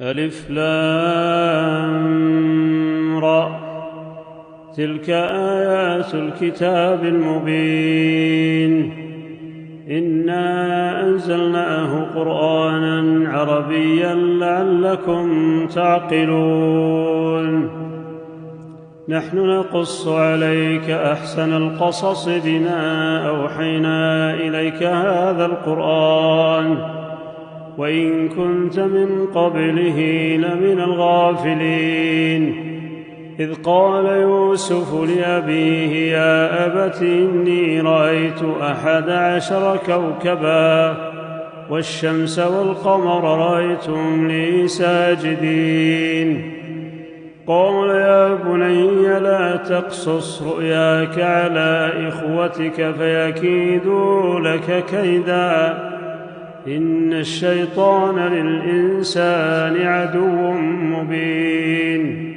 ألف لام را. تلك آيات الكتاب المبين. إنا أنزلناه قرآنا عربيا لعلكم تعقلون. نحن نقص عليك أحسن القصص بما أوحينا إليك هذا القرآن وإن كنت من قبله لمن الغافلين. إذ قال يوسف لأبيه يا أبت إني رأيت 11 كوكبا والشمس والقمر رأيتهم لي ساجدين. قال يا بني لا تقصص رؤياك على إخوتك فيكيدوا لك كيدا إن الشيطان للإنسان عدو مبين.